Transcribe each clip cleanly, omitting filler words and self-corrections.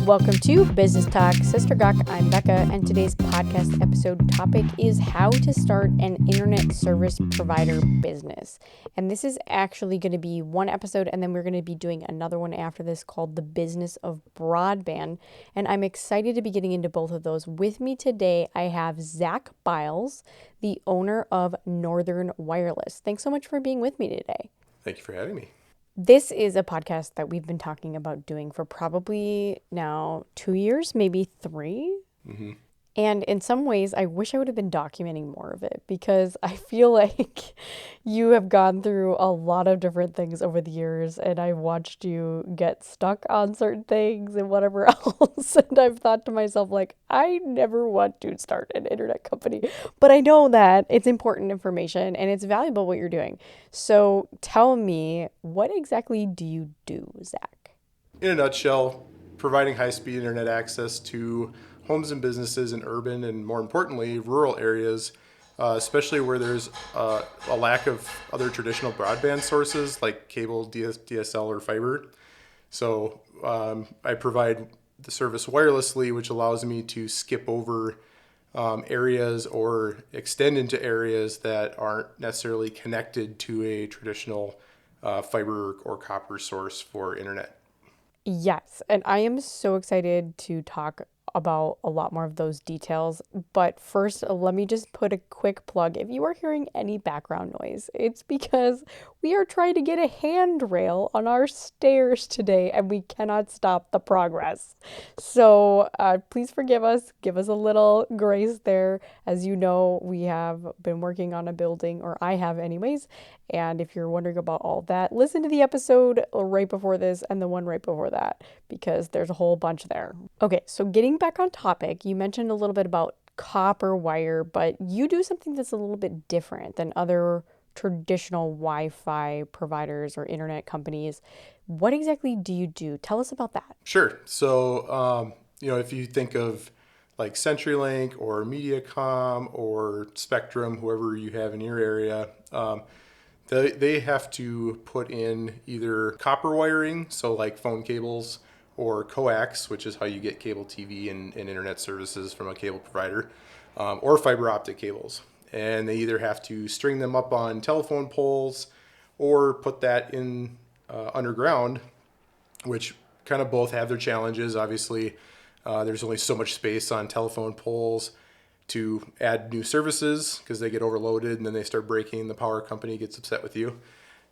Welcome to Business Talk Sister Gawk. I'm Becca, and today's podcast episode topic is how to start an internet service provider business. And this is actually going to be one episode, and then we're going to be doing another one after this called The Business of Broadband. And I'm excited to be getting into both of those. With me today, I have Zach Biles, the owner of Northern Wireless. Thanks so much for being with me today. Thank you for having me. This is a podcast that we've been talking about doing for probably now 2 years, maybe 3. Mm-hmm. And in some ways, I wish I would have been documenting more of it because I feel like you have gone through a lot of different things over the years, and I've watched you get stuck on certain things and whatever else. And I've thought to myself, like, I never want to start an internet company, but I know that it's important information and it's valuable what you're doing. So tell me, what exactly do you do, Zach? In a nutshell, providing high-speed internet access to homes and businesses in urban and, more importantly, rural areas, especially where there's a lack of other traditional broadband sources like cable, DSL, or fiber. So I provide the service wirelessly, which allows me to skip over areas or extend into areas that aren't necessarily connected to a traditional fiber or copper source for internet. Yes, and I am so excited to talk about a lot more of those details. But first, let me just put a quick plug. If you are hearing any background noise, it's because we are trying to get a handrail on our stairs today and we cannot stop the progress. So please forgive us. Give us a little grace there. As you know, we have been working on a building, or I have anyways. And if you're wondering about all that, listen to the episode right before this and the one right before that, because there's a whole bunch there. Okay, so getting back on topic, you mentioned a little bit about copper wire, but you do something that's a little bit different than other traditional Wi-Fi providers or internet companies. What exactly do you do? Tell us about that. Sure. So, if you think of like CenturyLink or MediaCom or Spectrum, whoever you have in your area, they have to put in either copper wiring, so like phone cables, or coax, which is how you get cable TV and internet services from a cable provider, or fiber optic cables. And they either have to string them up on telephone poles or put that in underground, which kind of both have their challenges. Obviously, there's only so much space on telephone poles to add new services because they get overloaded and then they start breaking. The power company gets upset with you.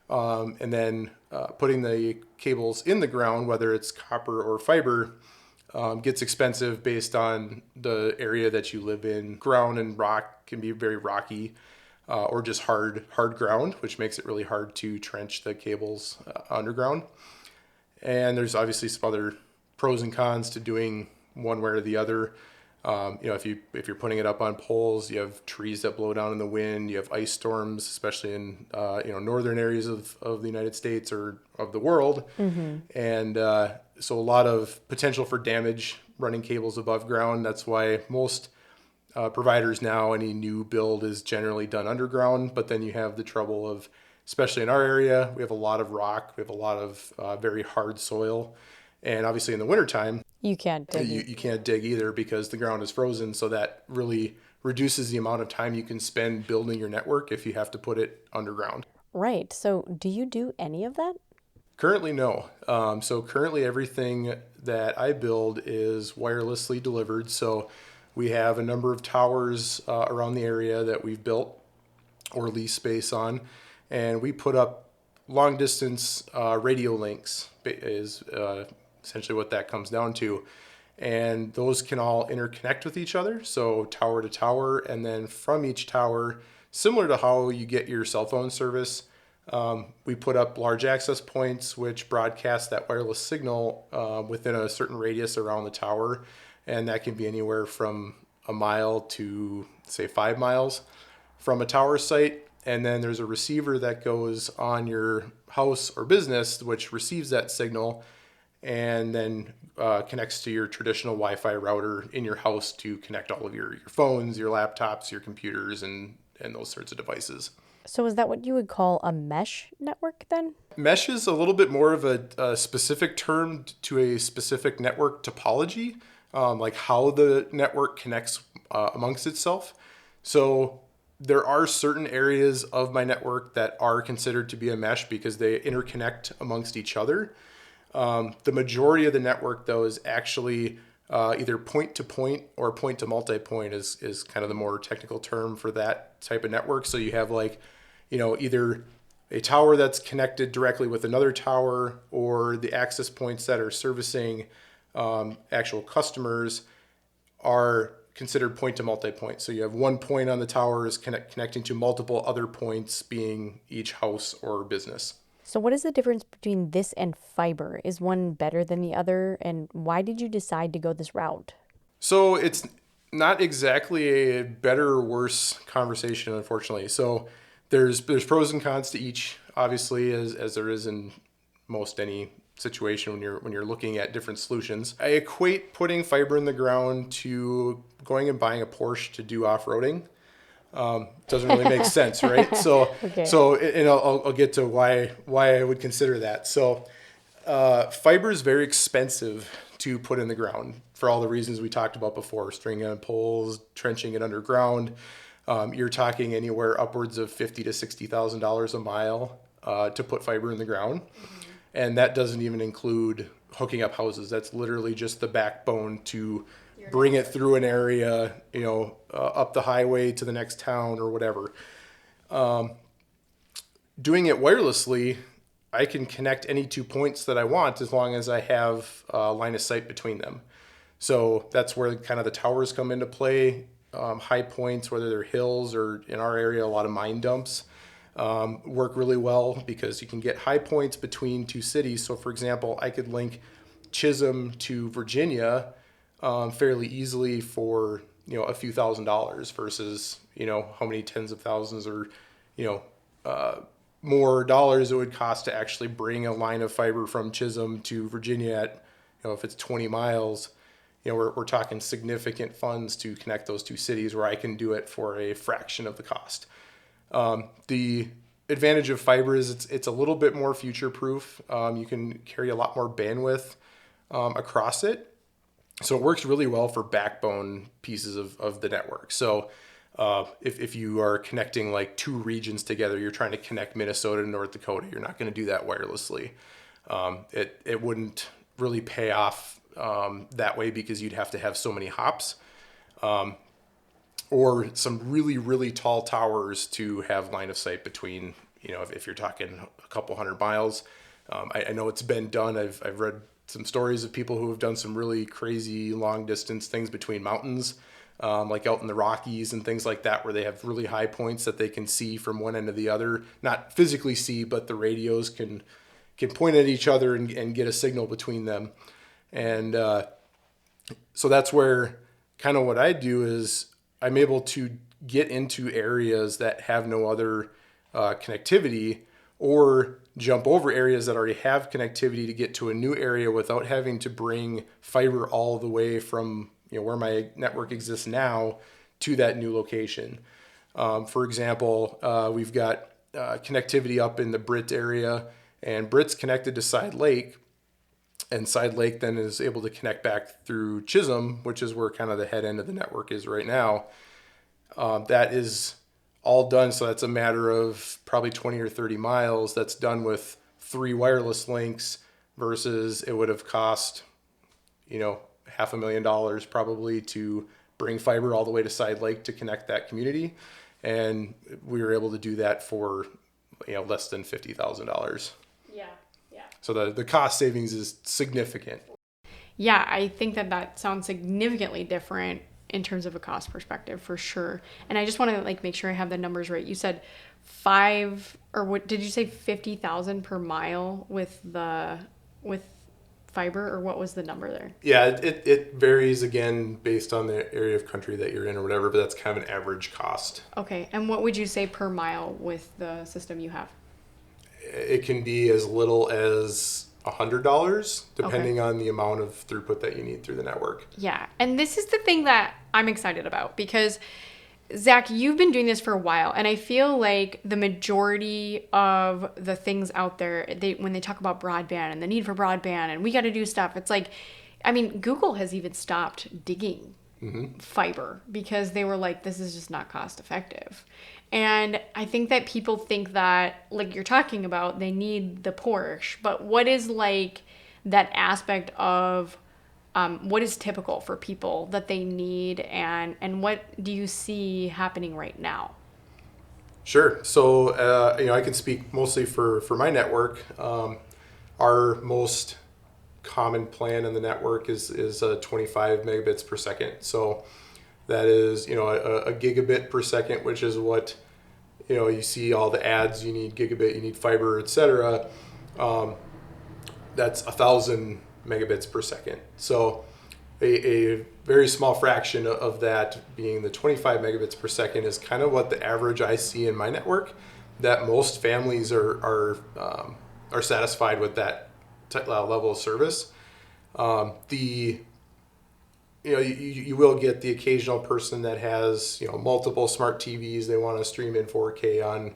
And then putting the cables in the ground, whether it's copper or fiber, gets expensive based on the area that you live in. Ground and rock can be very rocky or just hard ground, which makes it really hard to trench the cables underground. And there's obviously some other pros and cons to doing one way or the other. If you're putting it up on poles, you have trees that blow down in the wind. You have ice storms, especially in northern areas of the United States or of the world, and so a lot of potential for damage running cables above ground. That's why most providers now, any new build is generally done underground. But then you have the trouble of, especially in our area, we have a lot of rock, we have a lot of very hard soil. And obviously in the wintertime, you can't dig. You can't dig either because the ground is frozen. So that really reduces the amount of time you can spend building your network if you have to put it underground. Right. So do you do any of that? Currently, no. So currently everything that I build is wirelessly delivered. So we have a number of towers around the area that we've built or lease space on. And we put up long distance radio links is essentially what that comes down to. And those can all interconnect with each other, so tower to tower, and then from each tower, similar to how you get your cell phone service, we put up large access points which broadcast that wireless signal within a certain radius around the tower, and that can be anywhere from a mile to, say, 5 miles from a tower site. And then there's a receiver that goes on your house or business which receives that signal and then connects to your traditional Wi-Fi router in your house to connect all of your phones, your laptops, your computers, and those sorts of devices. So is that what you would call a mesh network then? Mesh is a little bit more of a specific term to a specific network topology, like how the network connects amongst itself. So there are certain areas of my network that are considered to be a mesh because they interconnect amongst each other. The majority of the network, though, is actually either point to point or point to multi-point is kind of the more technical term for that type of network. So you have like, either a tower that's connected directly with another tower or the access points that are servicing actual customers are considered point to multi-point. So you have one point on the tower is connecting to multiple other points being each house or business. So what is the difference between this and fiber? Is one better than the other? And why did you decide to go this route? So it's not exactly a better or worse conversation, unfortunately. So there's pros and cons to each, obviously, as there is in most any situation when you're looking at different solutions. I equate putting fiber in the ground to going and buying a Porsche to do off-roading. Doesn't really make sense, right? So Okay. so and I'll get to why I would consider that. So fiber is very expensive to put in the ground for all the reasons we talked about before: stringing on poles, trenching it underground. You're talking anywhere upwards of $50,000 to $60,000 a mile to put fiber in the ground, and that doesn't even include hooking up houses. That's literally just the backbone to bring it through an area, up the highway to the next town or whatever. Doing it wirelessly, I can connect any 2 points that I want as long as I have a line of sight between them. So that's where kind of the towers come into play. High points, whether they're hills or in our area, a lot of mine dumps, work really well because you can get high points between two cities. So, for example, I could link Chisholm to Virginia fairly easily for a few $1,000s versus how many tens of thousands or you know more dollars it would cost to actually bring a line of fiber from Chisholm to Virginia at, if it's 20 miles, we're talking significant funds to connect those two cities where I can do it for a fraction of the cost. The advantage of fiber is it's a little bit more future proof. You can carry a lot more bandwidth across it. So it works really well for backbone pieces of the network. So if you are connecting like two regions together, you're trying to connect Minnesota and North Dakota, you're not going to do that wirelessly. It wouldn't really pay off that way because you'd have to have so many hops or some really, really tall towers to have line of sight between, if you're talking a couple 100 miles. I know it's been done. I've read some stories of people who have done some really crazy long distance things between mountains, like out in the Rockies and things like that, where they have really high points that they can see from one end to the other. Not physically see, but the radios can point at each other and get a signal between them. And so that's where kind of what I do is I'm able to get into areas that have no other connectivity, or jump over areas that already have connectivity to get to a new area without having to bring fiber all the way from where my network exists now to that new location. For example, we've got connectivity up in the Britt area, and Britt's connected to Side Lake, and Side Lake then is able to connect back through Chisholm, which is where kind of the head end of the network is right now. That is all done. So that's a matter of probably 20 or 30 miles. That's done with 3 wireless links versus it would have cost, $500,000 probably to bring fiber all the way to Side Lake to connect that community. And we were able to do that for, less than $50,000. Yeah, yeah. So the cost savings is significant. Yeah, I think that sounds significantly different in terms of a cost perspective for sure. And I just want to make sure I have the numbers right. You said 5, or what did you say, 50,000 per mile with fiber, or what was the number there? Yeah, it varies again based on the area of country that you're in or whatever, but that's kind of an average cost. Okay. And what would you say per mile with the system you have? It can be as little as $100 depending on the amount of throughput that you need through the network. Yeah. And this is the thing that I'm excited about, because Zach, you've been doing this for a while, and I feel like the majority of the things out there, when they talk about broadband and the need for broadband and we got to do stuff, it's like, I mean, Google has even stopped digging fiber because they were like, this is just not cost effective. And I think that people think that, like you're talking about, they need the Porsche, but what is like that aspect of what is typical for people that they need, and what do you see happening right now? Sure. So, I can speak mostly for my network. Our most common plan in the network is 25 megabits per second. So that is, a gigabit per second, which is what, you see all the ads, you need gigabit, you need fiber, etc. That's 1,000 megabits per second. So a very small fraction of that being the 25 megabits per second is kind of what the average I see in my network, that most families are satisfied with that level of service. The you will get the occasional person that has multiple smart TVs. They want to stream in 4K on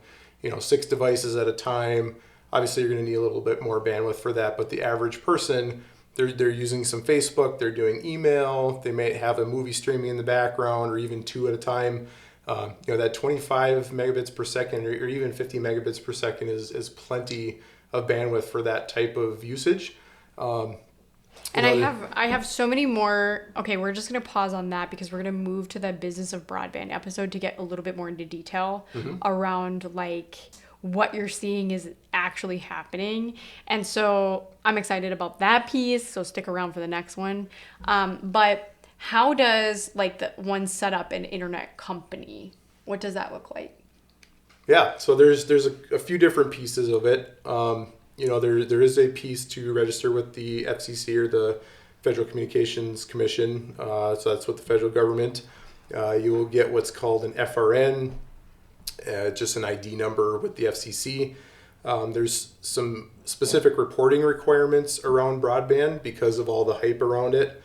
6 devices at a time. Obviously, you're going to need a little bit more bandwidth for that. But the average person, they're using some Facebook. They're doing email. They may have a movie streaming in the background, or even two at a time. That 25 megabits per second, or even 50 megabits per second, is plenty of bandwidth for that type of usage. And I have so many more. Okay, we're just going to pause on that because we're going to move to the business of broadband episode to get a little bit more into detail around like what you're seeing is actually happening. And so I'm excited about that piece, so stick around for the next one. But how does like the one set up an internet company? What does that look like? Yeah, so there's a few different pieces of it. There is a piece to register with the FCC, or the Federal Communications Commission. So that's with the federal government. You will get what's called an FRN, just an ID number with the FCC. There's some specific reporting requirements around broadband because of all the hype around it.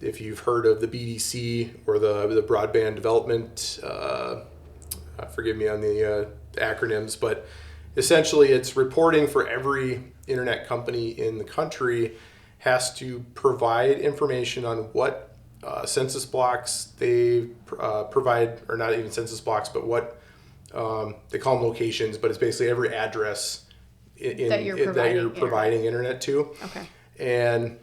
If you've heard of the BDC, or the Broadband Development, forgive me on the acronyms, but essentially it's reporting for every internet company in the country has to provide information on what census blocks they provide, or not even census blocks, but what they call them locations, but it's basically every address That you're providing internet to. Okay. And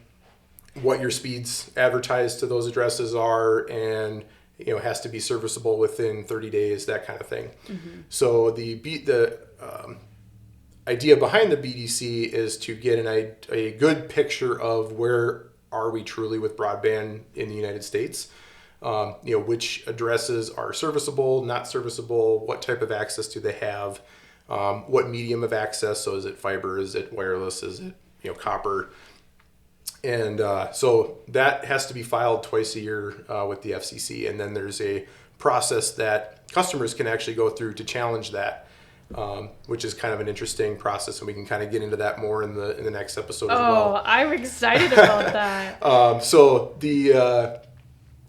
what your speeds advertised to those addresses are, and has to be serviceable within 30 days, that kind of thing. So the idea behind the BDC is to get a good picture of where are we truly with broadband in the United States. Which addresses are serviceable, not serviceable, what type of access do they have, what medium of access, so is it fiber, is it wireless, is it copper. And so that has to be filed twice a year with the FCC, and then there's a process that customers can actually go through to challenge that, which is kind of an interesting process, and we can kind of get into that more in the next episode as well. Oh, I'm excited about that. So the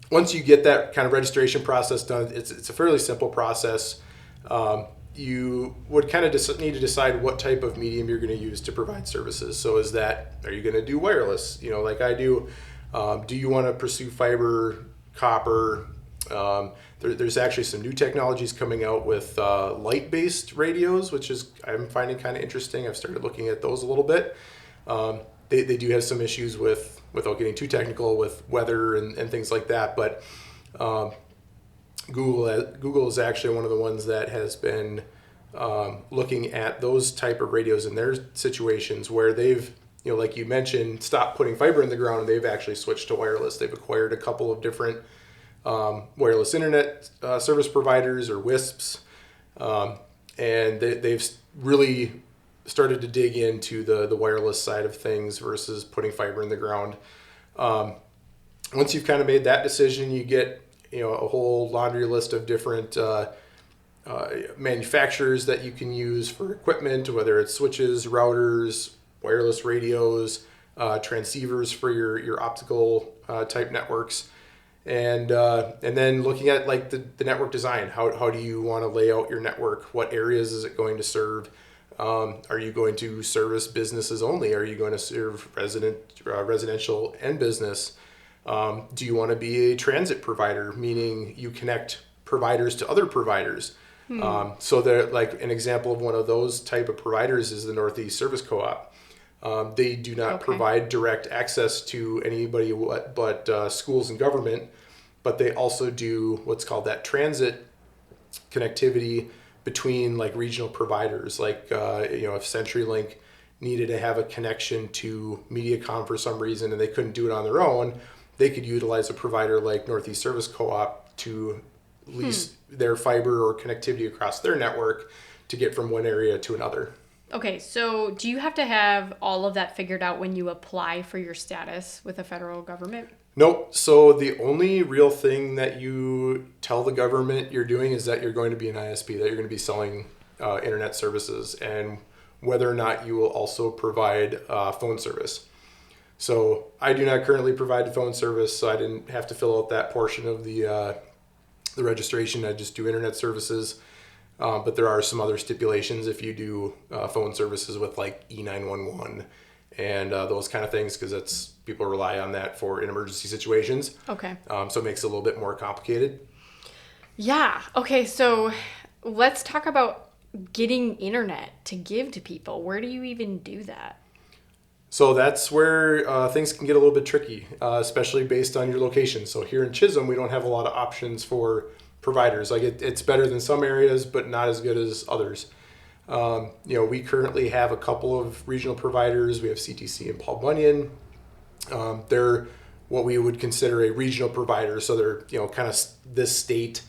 once you get that kind of registration process done, it's a fairly simple process. You would kind of need to decide what type of medium you're going to use to provide services. So are you going to do wireless, like I do? Do you want to pursue fiber, copper? There's actually some new technologies coming out with light-based radios, which I'm finding kind of interesting. I've started looking at those a little bit. They do have some issues without getting too technical, with weather and things like that. But Google is actually one of the ones that has been looking at those type of radios in their situations where they've, like you mentioned, stopped putting fiber in the ground, and they've actually switched to wireless. They've acquired a couple of different wireless internet service providers, or WISPs, and they've really started to dig into the wireless side of things versus putting fiber in the ground. Once you've kind of made that decision, you get a whole laundry list of different manufacturers that you can use for equipment, whether it's switches, routers, wireless radios, transceivers for your optical type networks. And then looking at like the network design. How do you want to lay out your network? What areas is it going to serve? Are you going to service businesses only? Are you going to serve residential and business? Do you want to be a transit provider, meaning you connect providers to other providers? So they're like an example of one of those type of providers is the Northeast Service Co-op. They do not Okay. provide direct access to anybody but schools and government, but they also do what's called that transit connectivity between like regional providers. Like if CenturyLink needed to have a connection to MediaCom for some reason and they couldn't do it on their own, they could utilize a provider like Northeast Service Co-op to lease their fiber or connectivity across their network to get from one area to another. Okay, so do you have to have all of that figured out when you apply for your status with the federal government? Nope. So the only real thing that you tell the government you're doing is that you're going to be an ISP, that you're going to be selling internet services, and whether or not you will also provide phone service. So I do not currently provide phone service, so I didn't have to fill out that portion of the registration. I just do internet services. But there are some other stipulations if you do phone services with like E911 and those kind of things, because that's people rely on that for in emergency situations. Okay. So it makes it a little bit more complicated. Yeah. Okay, so let's talk about getting internet to give to people. Where do you even do that? So that's where things can get a little bit tricky, especially based on your location. So here in Chisholm, we don't have a lot of options for providers. Like it's better than some areas, but not as good as others. We currently have a couple of regional providers. We have CTC and Paul Bunyan. They're what we would consider a regional provider. So they're, kind of this state,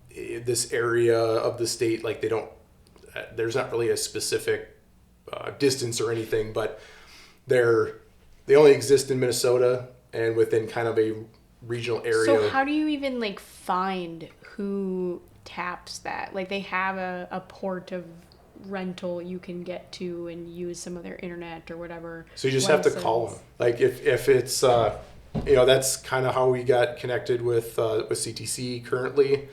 this area of the state. Like there's not really a specific distance or anything, but they only exist in Minnesota and within kind of a regional area. So how do you even like find who taps that? Like they have a port of rental you can get to and use some of their internet or whatever. So you just have to call them. Like if it's that's kind of how we got connected with CTC currently.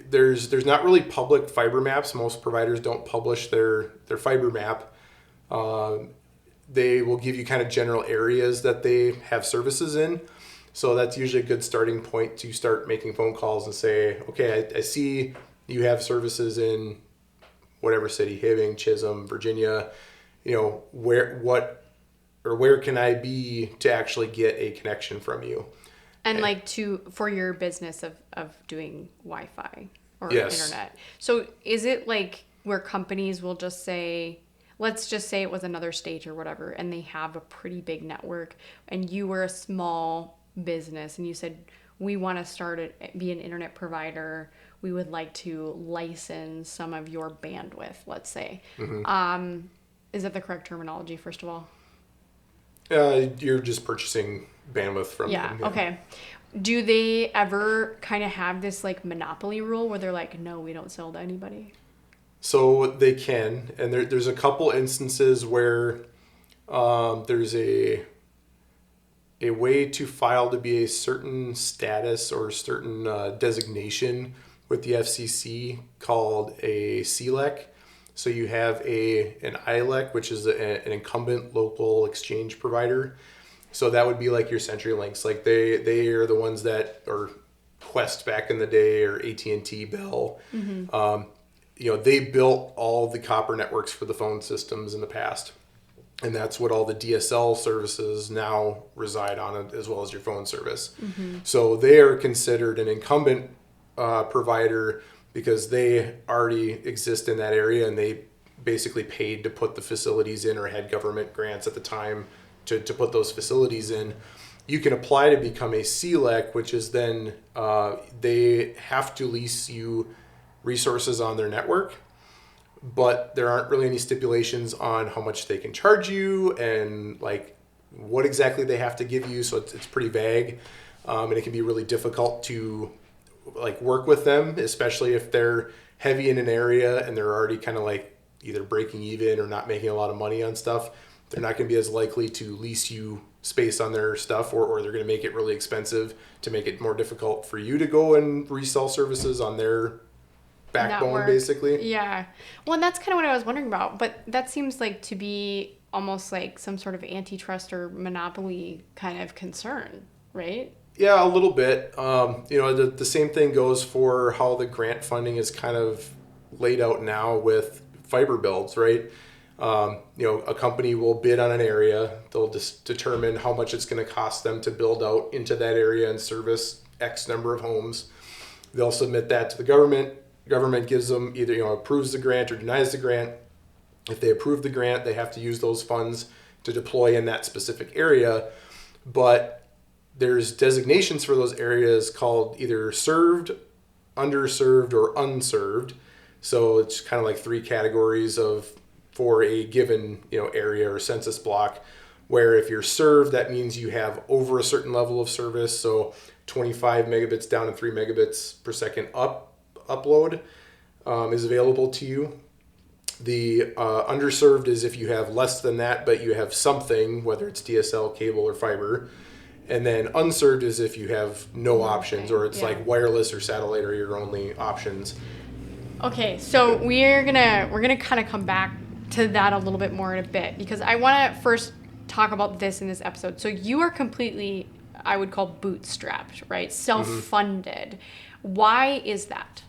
There's not really public fiber maps. Most providers don't publish their fiber map. They will give you kind of general areas that they have services in. So that's usually a good starting point to start making phone calls and say, okay, I see you have services in whatever city, Hibbing, Chisholm, Virginia, where can I be to actually get a connection from you? And like for your business of doing Wi-Fi or Yes. internet. So is it like where companies will just say, let's just say it was another state or whatever, and they have a pretty big network, and you were a small business, and you said, we want to be an internet provider. We would like to license some of your bandwidth, let's say. Mm-hmm. Is that the correct terminology, first of all? You're just purchasing bandwidth from Yeah, them. okay. Do they ever kind of have this like monopoly rule where they're like, no, we don't sell to anybody? So they can, and there's a couple instances where there's a way to file to be a certain status or certain designation with the FCC called a CLEC. So you have an ILEC, which is an incumbent local exchange provider. So that would be like your CenturyLinks. Like they are the ones that, or Quest back in the day, or AT&T, Bell. Mm-hmm. They built all the copper networks for the phone systems in the past. And that's what all the DSL services now reside on, as well as your phone service. Mm-hmm. So they are considered an incumbent provider because they already exist in that area, and they basically paid to put the facilities in or had government grants at the time to put those facilities in. You can apply to become a CLEC, which is then they have to lease you resources on their network, but there aren't really any stipulations on how much they can charge you and like what exactly they have to give you. So it's pretty vague, and it can be really difficult to like work with them, especially if they're heavy in an area and they're already kind of like either breaking even or not making a lot of money on stuff. they're not going to be as likely to lease you space on their stuff, or they're going to make it really expensive to make it more difficult for you to go and resell services on their backbone, Network. basically. Yeah. Well, and that's kind of what I was wondering about. But that seems like to be almost like some sort of antitrust or monopoly kind of concern, right? Yeah, a little bit. The same thing goes for how the grant funding is kind of laid out now with fiber builds, right? A company will bid on an area. They'll just determine how much it's going to cost them to build out into that area and service X number of homes. They'll submit that to the government. Government gives them either approves the grant or denies the grant. If they approve the grant, they have to use those funds to deploy in that specific area. But there's designations for those areas called either served, underserved, or unserved. So it's kind of like three categories for a given area or census block. Where if you're served, that means you have over a certain level of service. So 25 megabits down to 3 megabits per second upload is available to you. The underserved is if you have less than that, but you have something, whether it's DSL, cable, or fiber. And then unserved is if you have no options, or it's like wireless or satellite are your only options. Okay, so we're gonna kind of come back to that a little bit more in a bit, because I want to first talk about this in this episode. So you are completely, I would call, bootstrapped, right? Self-funded. Why is that?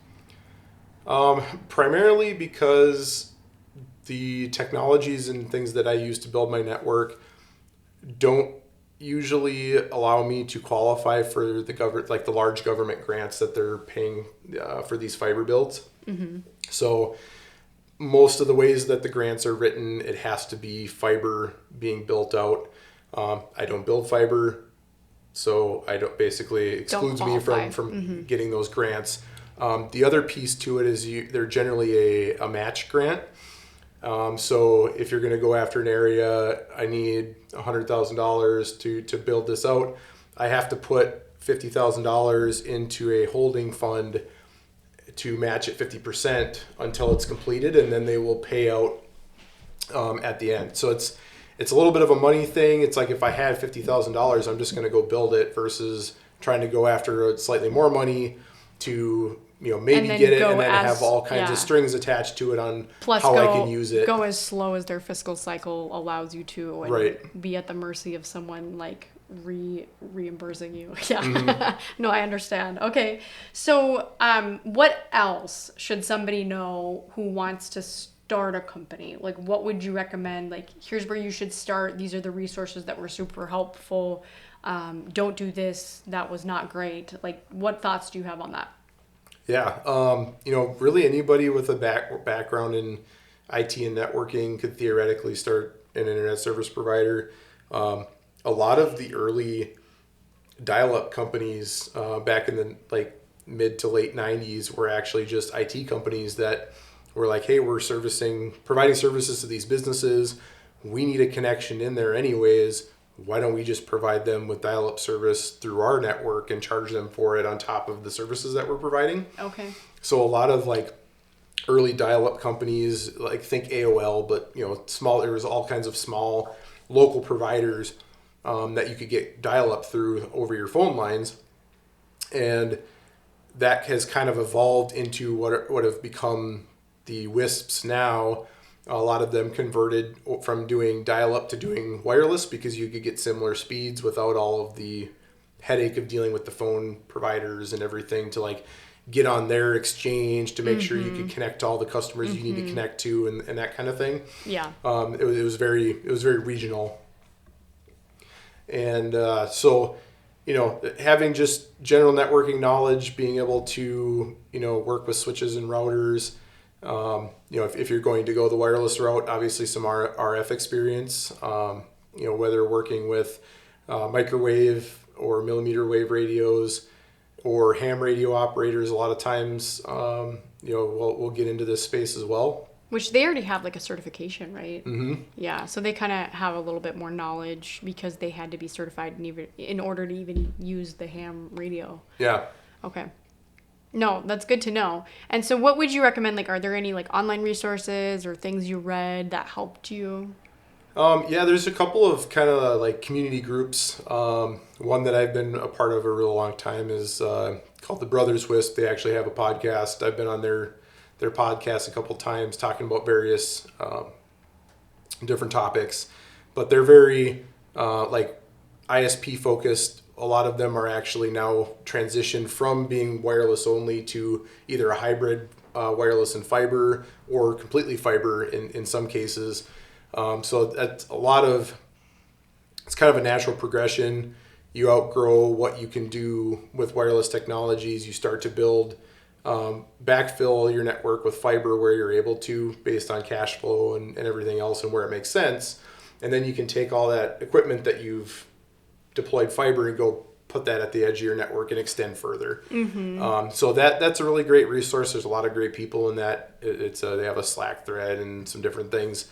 Primarily because the technologies and things that I use to build my network don't usually allow me to qualify for the large government grants that they're paying for these fiber builds. Mm-hmm. So most of the ways that the grants are written, it has to be fiber being built out. I don't build fiber, so I don't basically excludes me from getting those grants. The other piece to it is they're generally a match grant. So if you're going to go after an area, I need $100,000 to build this out. I have to put $50,000 into a holding fund to match it 50% until it's completed, and then they will pay out at the end. So it's a little bit of a money thing. It's like if I had $50,000, I'm just going to go build it versus trying to go after slightly more money to maybe get it and then have all kinds of strings attached to it on how I can use it. Go as slow as their fiscal cycle allows you to, and be at the mercy of someone like reimbursing you. Yeah. Mm-hmm. No, I understand. Okay. So what else should somebody know who wants to start a company? Like, what would you recommend? Like, here's where you should start. These are the resources that were super helpful. Don't do this. That was not great. Like, what thoughts do you have on that? Yeah. Really anybody with a background in IT and networking could theoretically start an internet service provider. A lot of the early dial-up companies back in the mid to late 90s were actually just IT companies that were like, hey, we're providing services to these businesses. We need a connection in there anyways. Why don't we just provide them with dial-up service through our network and charge them for it on top of the services that we're providing? Okay. So a lot of early dial-up companies, think AOL, but small. There was all kinds of small local providers that you could get dial-up through over your phone lines, and that has kind of evolved into what have become the WISPs now. A lot of them converted from doing dial-up to doing wireless because you could get similar speeds without all of the headache of dealing with the phone providers and everything to get on their exchange to make sure you could connect to all the customers you need to connect to and that kind of thing. Yeah. It was very regional. And so having just general networking knowledge, being able to, work with switches and routers, if you're going to go the wireless route, obviously some RF experience, whether working with microwave or millimeter wave radios or ham radio operators, a lot of times, we'll get into this space as well. Which they already have a certification, right? Mm-hmm. Yeah, so they kind of have a little bit more knowledge because they had to be certified in order to even use the ham radio. Yeah. Okay. No, that's good to know. And so what would you recommend? Are there any online resources or things you read that helped you? Yeah, there's a couple of kind of like community groups. One that I've been a part of a real long time is called the Brothers Wisp. They actually have a podcast. I've been on their podcast a couple times talking about various different topics, but they're very like ISP focused. A lot of them are actually now transitioned from being wireless only to either a hybrid wireless and fiber or completely fiber in some cases. So that's a lot of, it's kind of a natural progression. You outgrow what you can do with wireless technologies. You start to build, backfill your network with fiber where you're able to, based on cash flow and everything else and where it makes sense. And then you can take all that equipment that you've deployed fiber and go put that at the edge of your network and extend further. So that's a really great resource. There's a lot of great people in that. They have a Slack thread and some different things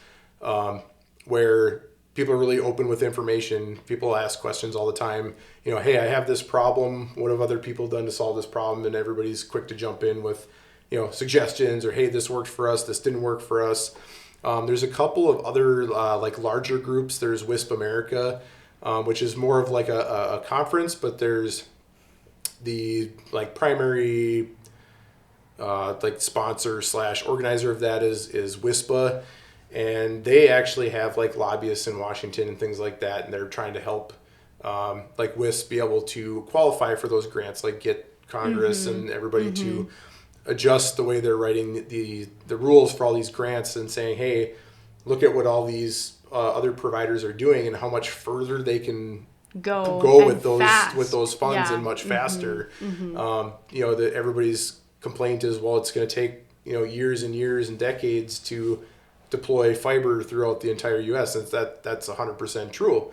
where people are really open with information. People ask questions all the time. Hey, I have this problem. What have other people done to solve this problem? And everybody's quick to jump in with, suggestions or, hey, this worked for us. This didn't work for us. There's a couple of other like larger groups. There's WISP America, which is more of like a conference, but there's the like primary like sponsor / organizer of that is WISPA, and they actually have like lobbyists in Washington and things like that, and they're trying to help like WISP be able to qualify for those grants, like get Congress and everybody to adjust the way they're writing the rules for all these grants and saying, hey, look at what all these other providers are doing and how much further they can go with those funds and much faster. That everybody's complaint is, well, it's going to take years and years and decades to deploy fiber throughout the entire U.S. And that's 100% true.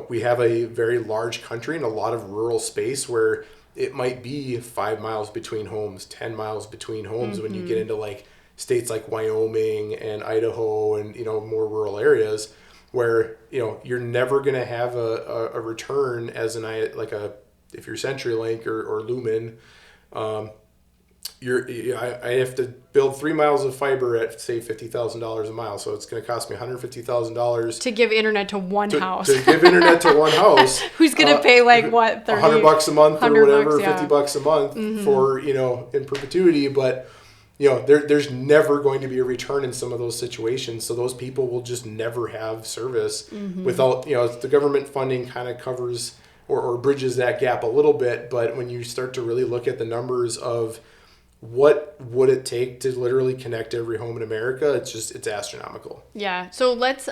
We have a very large country and a lot of rural space where it might be 5 miles between homes, 10 miles between homes when you get into like states like Wyoming and Idaho and more rural areas where you're never going to have a return as if you're CenturyLink or Lumen. I have to build 3 miles of fiber at say $50,000 a mile, so it's going to cost me $150,000 to give internet to one house. To give internet to one house. Who's going to pay like what, $100 a month or whatever, bucks, yeah. $50 a month for in perpetuity, but there's never going to be a return in some of those situations, so those people will just never have service without the government funding kind of covers or bridges that gap a little bit, but when you start to really look at the numbers of what would it take to literally connect every home in America, it's astronomical. Yeah. So let's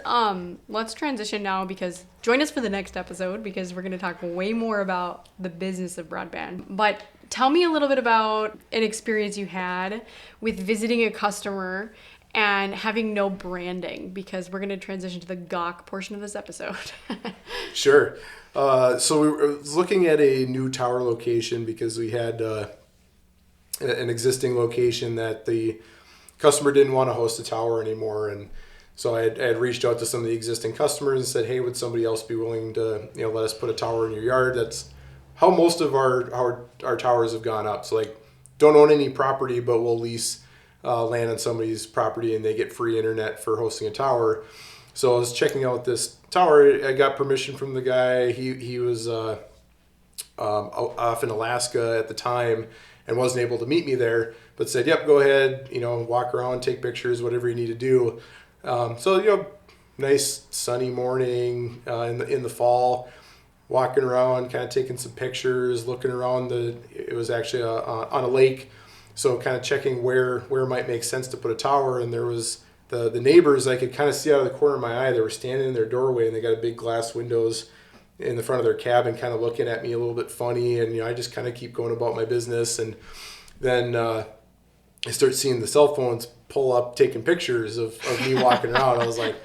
transition now, because join us for the next episode, because we're going to talk way more about the business of broadband. But tell me a little bit about an experience you had with visiting a customer and having no branding, because we're going to transition to the gawk portion of this episode. Sure. So we were looking at a new tower location because we had an existing location that the customer didn't want to host a tower anymore. And so I had reached out to some of the existing customers and said, hey, would somebody else be willing to let us put a tower in your yard? That's how most of our towers have gone up. So like, don't own any property, but we'll lease land on somebody's property and they get free internet for hosting a tower. So I was checking out this tower. I got permission from the guy. He was off in Alaska at the time and wasn't able to meet me there, but said, yep, go ahead, walk around, take pictures, whatever you need to do. So, nice sunny morning in the fall, walking around, kind of taking some pictures, looking around it was actually on a lake. So kind of checking where it might make sense to put a tower. And there was the neighbors I could kind of see out of the corner of my eye. They were standing in their doorway and they got a big glass windows in the front of their cabin, kind of looking at me a little bit funny. And, I just kind of keep going about my business. And then I start seeing the cell phones pull up, taking pictures of me walking around. I was like,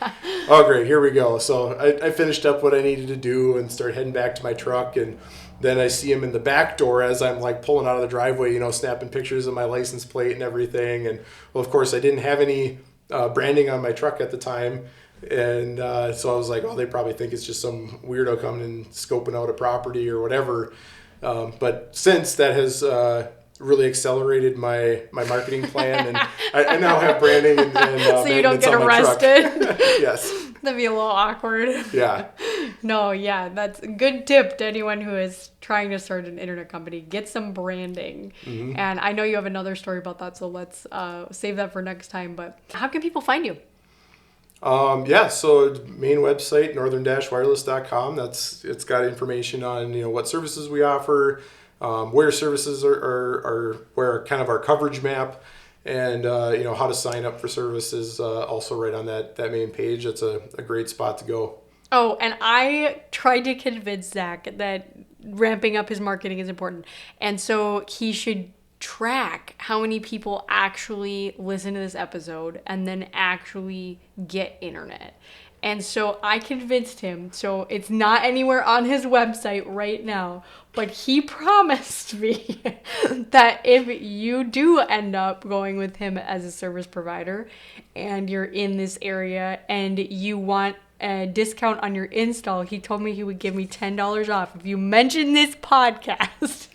oh, great, here we go. So I finished up what I needed to do and started heading back to my truck. And then I see him in the back door as I'm like pulling out of the driveway, snapping pictures of my license plate and everything. And well, of course, I didn't have any branding on my truck at the time. And so I was like, oh, they probably think it's just some weirdo coming and scoping out a property or whatever. But since that has really accelerated my marketing plan, and I now have branding and so you don't get arrested. Yes. That'd be a little awkward. Yeah. No, yeah, that's a good tip to anyone who is trying to start an internet company. Get some branding. And I know you have another story about that, so let's save that for next time. But how can people find you? Yeah, so main website, northern-wireless.com. It's got information on, what services we offer, where services are where kind of our coverage map, and how to sign up for services, also right on that main page. That's a great spot to go. Oh, and I tried to convince Zach that ramping up his marketing is important. And so he should track how many people actually listen to this episode and then actually get internet. And so I convinced him. So it's not anywhere on his website right now, but he promised me that if you do end up going with him as a service provider and you're in this area and you want a discount on your install, he told me he would give me $10 off if you mention this podcast.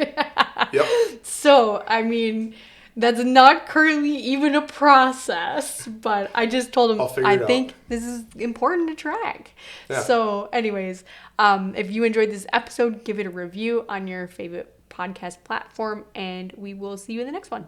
Yep. So, I mean, that's not currently even a process, but I just told him I'll figure I it think out. this is important to track. Yeah. So, anyways, if you enjoyed this episode, give it a review on your favorite podcast platform, and we will see you in the next one.